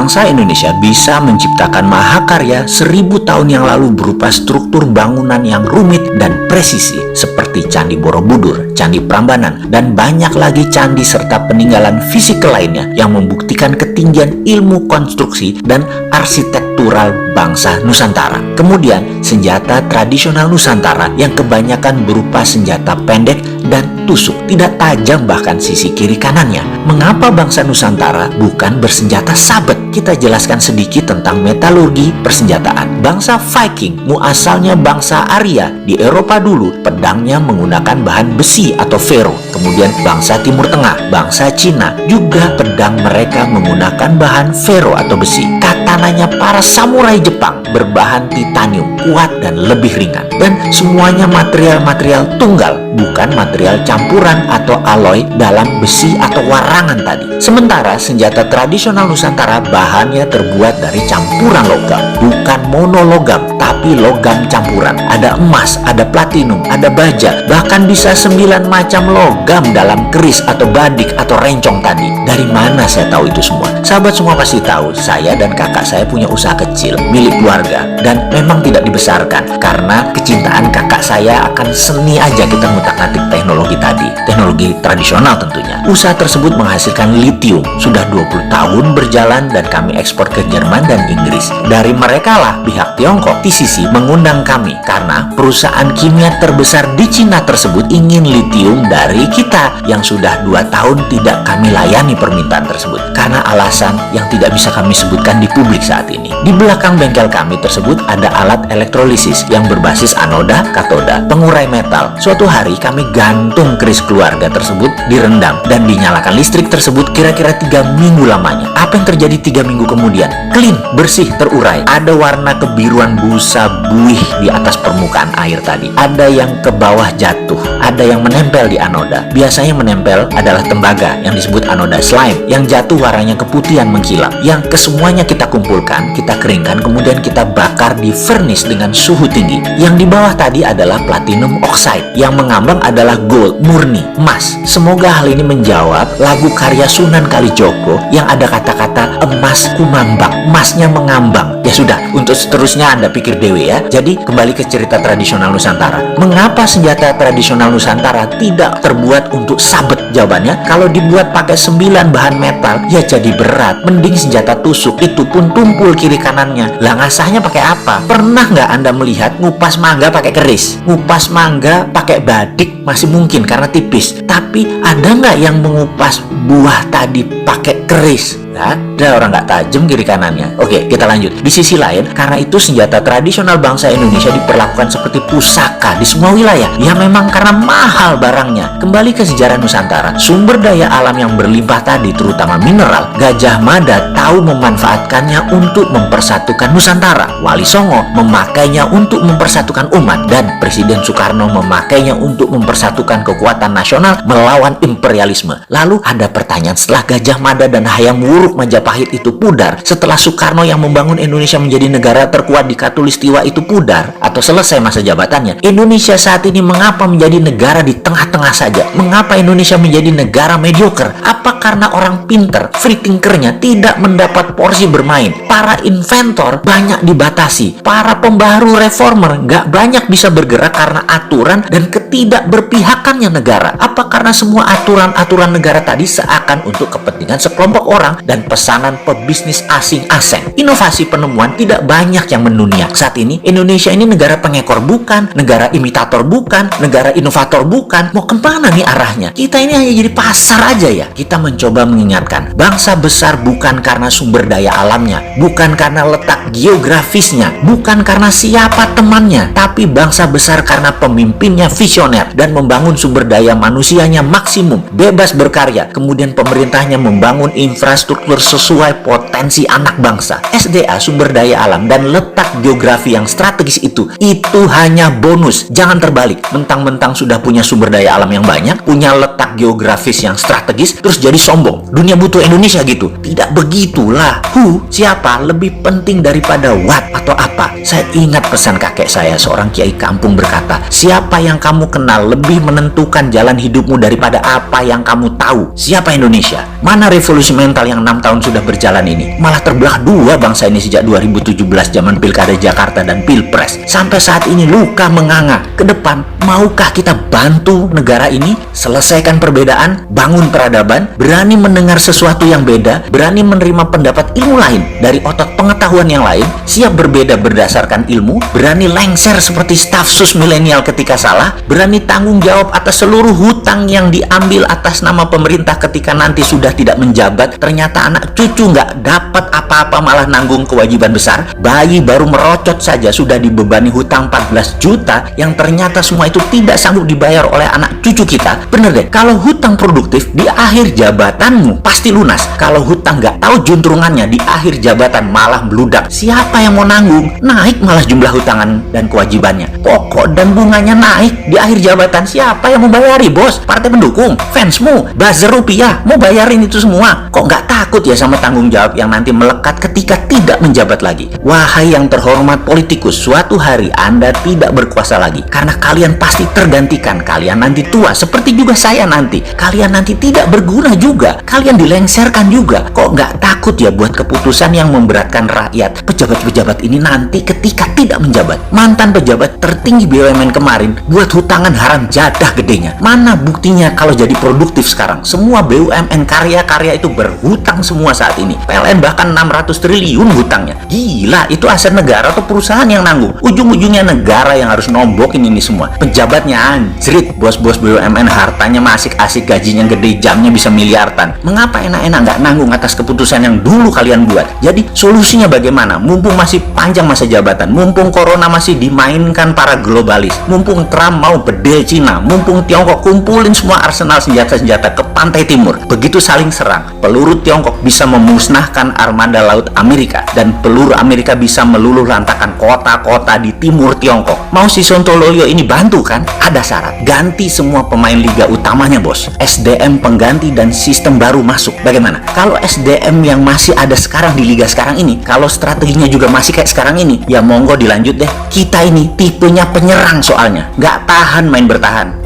bangsa Indonesia bisa menciptakan mahakarya 1000 tahun yang lalu berupa struktur bangunan yang rumit dan presisi seperti Candi Borobudur, Candi Prambanan, dan banyak lagi candi serta peninggalan fisikal lainnya yang membuktikan ketinggian ilmu konstruksi dan arsitektural bangsa Nusantara. Kemudian, senjata tradisional Nusantara yang kebanyakan berupa senjata pendek dan tusuk, tidak tajam bahkan sisi kiri kanannya. Mengapa bangsa Nusantara bukan bersenjata sabet? Kita jelaskan sedikit tentang metalurgi persenjataan. Bangsa Viking, muasalnya bangsa Arya di Eropa dulu, pedangnya menggunakan bahan besi atau fero. Kemudian bangsa Timur Tengah, bangsa Cina, juga pedang mereka menggunakan bahan fero atau besi. Katananya para samurai Jepang berbahan titanium, kuat dan lebih ringan. Dan semuanya material-material tunggal, bukan material campuran atau alloy dalam besi atau warangan tadi. Sementara senjata tradisional Nusantara bahannya terbuat dari campuran logam, bukan monologam, tapi logam campuran. Ada emas, ada platinum, ada baja, bahkan bisa 9 macam logam dalam keris atau badik atau rencong tadi. Dari mana saya tahu itu semua? Sahabat semua pasti tahu, saya dan kakak saya punya usaha kecil milik keluarga dan memang tidak dibesarkan karena kecintaan kakak saya akan seni aja kita ngutak-ngatik teknologi tadi, teknologi tradisional tentunya. Usaha tersebut menghasilkan lithium, sudah 20 tahun berjalan dan kami ekspor ke Jerman dan Inggris. Dari mereka lah pihak Tiongkok, TCC, mengundang kami karena perusahaan kimia terbesar di Cina tersebut ingin lithium dari kita yang sudah 2 tahun tidak kami layani permintaan tersebut karena alasan yang tidak bisa kami sebutkan di publik saat ini. Di belakang bengkel kami tersebut ada alat elektrolisis yang berbasis anoda, katoda, pengurai metal. Suatu hari kami gantung keris keluarga tersebut, direndam dan dinyalakan listrik tersebut kira-kira 3 minggu lamanya. Apa yang terjadi 3 minggu kemudian? Clean, bersih, terurai. Ada warna kebiruan busa buih di atas permukaan air tadi. Ada yang ke bawah jatuh, ada yang menempel di anoda. Biasanya menempel adalah tembaga yang disebut anoda slime, yang jatuh warnanya keputihan mengkilat. Yang kesemuanya kita kumpulkan, kita keringkan, kemudian kita bakar di furnace dengan suhu tinggi. Yang di bawah tadi adalah platinum oxide, yang mengambang adalah gold murni, emas. Semoga hal ini menjawab lagu karya Sunan Kalijogo yang ada kata-kata emas kumambang, emasnya mengambang. Ya sudah, untuk seterusnya Anda pikir dewe ya. Jadi kembali ke cerita tradisional Nusantara. Mengapa senjata tradisional Nusantara tidak terbuat untuk sabet? Jawabannya, kalau dibuat pakai 9 bahan metal, ya jadi berat. Mending senjata tusuk, itu pun tumpul kiri kanannya. Lah ngasahnya pakai apa? Pernah nggak Anda melihat ngupas mangga pakai keris? Ngupas mangga pakai badik masih mungkin karena tipis. Tapi ada nggak yang mengupas buah tadi pakai keris? Ada orang nggak tajam kiri kanannya. Oke, kita lanjut. Di sisi lain, karena itu senjata tradisional bangsa Indonesia diperlakukan seperti pusaka di semua wilayah. Ya memang karena mahal barangnya. Kembali ke sejarah Nusantara, sumber daya alam yang berlimpah tadi, terutama mineral, Gajah Mada tahu memanfaatkannya untuk mempersatukan Nusantara. Wali Songo memakainya untuk mempersatukan umat, dan Presiden Soekarno memakainya untuk mempersatukan kekuatan nasional melawan imperialisme. Lalu ada pertanyaan, setelah Gajah Mada dan Hayam Wuruk Majapahit itu pudar, setelah Soekarno yang membangun Indonesia menjadi negara terkuat di Katulistiwa itu pudar atau selesai masa jabatannya, Indonesia saat ini mengapa menjadi negara di tengah-tengah saja? Mengapa Indonesia menjadi negara mediocre? Apa karena orang pinter, free thinkernya tidak mendapat porsi bermain? Para inventor banyak dibatasi, para pembaharu reformer nggak banyak bisa bergerak karena aturan dan ketidakberpihakannya negara. Apa karena semua aturan-aturan negara tadi seakan untuk kepentingan sekelompok orang dan pesanan pebisnis asing-asing? Inovasi penemuan tidak banyak yang mendunia. Saat ini Indonesia ini negara pengekor bukan, negara imitator bukan, negara inovator bukan. Mau kemana nih arahnya? Kita ini hanya jadi pasar aja ya. Kita mencoba mengingatkan, bangsa besar bukan karena sumber daya alamnya, bukan karena letak geografisnya, bukan karena siapa temannya, tapi bangsa besar karena pemimpinnya visioner dan membangun sumber daya manusianya maksimum, bebas berkarya. Kemudian pemerintahnya membangun infrastruktur sesuai potensi anak bangsa. SDA, sumber daya alam, dan letak geografi yang strategis itu hanya bonus. Jangan terbalik, mentang-mentang sudah punya sumber daya alam yang banyak, punya letak geografis yang strategis, terus jadi sombong. Dunia butuh Indonesia gitu. Tidak begitulah. Siapa lebih penting daripada what atau apa? Saya ingat pesan kakek saya, seorang kiai kampung, berkata, siapa yang kamu kenal lebih menentukan jalan hidupmu daripada apa yang kamu tahu. Siapa Indonesia? Mana revolusi mental yang tahun sudah berjalan ini. Malah terbelah dua bangsa ini sejak 2017 zaman Pilkada Jakarta dan Pilpres. Sampai saat ini luka menganga. Ke depan, maukah kita bantu negara ini selesaikan perbedaan, bangun peradaban, berani mendengar sesuatu yang beda, berani menerima pendapat ilmu lain dari otot pengetahuan yang lain, siap berbeda berdasarkan ilmu, berani lengser seperti staf sus milenial ketika salah, berani tanggung jawab atas seluruh hutang yang diambil atas nama pemerintah ketika nanti sudah tidak menjabat, ternyata anak cucu nggak dapat apa-apa malah nanggung kewajiban besar. Bayi baru merocot saja sudah dibebani hutang 14 juta yang ternyata semua itu tidak sanggup dibayar oleh anak cucu kita. Bener deh, kalau hutang produktif di akhir jabatanmu pasti lunas. Kalau hutang nggak tahu juntrungannya di akhir jabatan malah meludak. Siapa yang mau nanggung? Naik malah jumlah hutangan dan kewajibannya. Pokok dan bunganya naik di akhir jabatan. Siapa yang mau bayari, bos? Partai pendukung, fansmu, buzzer rupiah mau bayarin itu semua. Kok nggak takut ya sama tanggung jawab yang nanti melekat ketika tidak menjabat lagi? Wahai yang terhormat politikus, suatu hari Anda tidak berkuasa lagi karena kalian pasti tergantikan. Kalian nanti tua seperti juga saya nanti. Kalian nanti tidak berguna juga. Kalian dilengserkan juga. Kok nggak takut ya buat keputusan yang memberatkan rakyat? Pejabat-pejabat ini nanti ketika tidak menjabat. Mantan pejabat tertinggi BUMN kemarin buat hutangan haram jadah gedenya. Mana buktinya kalau jadi produktif sekarang? Semua BUMN karya-karya itu berhutang semua saat ini. PLN bahkan 600 triliun hutangnya. Gila, itu aset negara atau perusahaan yang nanggung? Ujung-ujungnya negara yang harus nombokin ini semua. Pejabatnya anjrit, bos-bos BUMN hartanya masih asik, gajinya gede, jamnya bisa miliaran. Mengapa enak-enak nggak nanggung atas keputusan yang dulu kalian buat? Jadi solusinya bagaimana? Mumpung masih panjang masa jabatan, mumpung corona masih dimainkan para globalis, mumpung Trump mau bedel Cina, mumpung Tiongkok kumpulin semua arsenal senjata-senjata ke pantai timur, begitu saling serang, peluru Tiongkok bisa memusnahkan armada laut Amerika dan peluru Amerika bisa meluluh lantakan kota-kota di timur Tiongkok. Mau si Sontoloyo ini bantu kan? Ada syarat, ganti semua pemain liga utamanya, bos. SDM pengganti dan sistem baru masuk. Bagaimana? Kalau SDM yang masih ada sekarang di liga sekarang ini, kalau strateginya juga masih kayak sekarang ini, ya monggo dilanjut deh. Kita ini tipenya penyerang soalnya, nggak tahan main bertahan.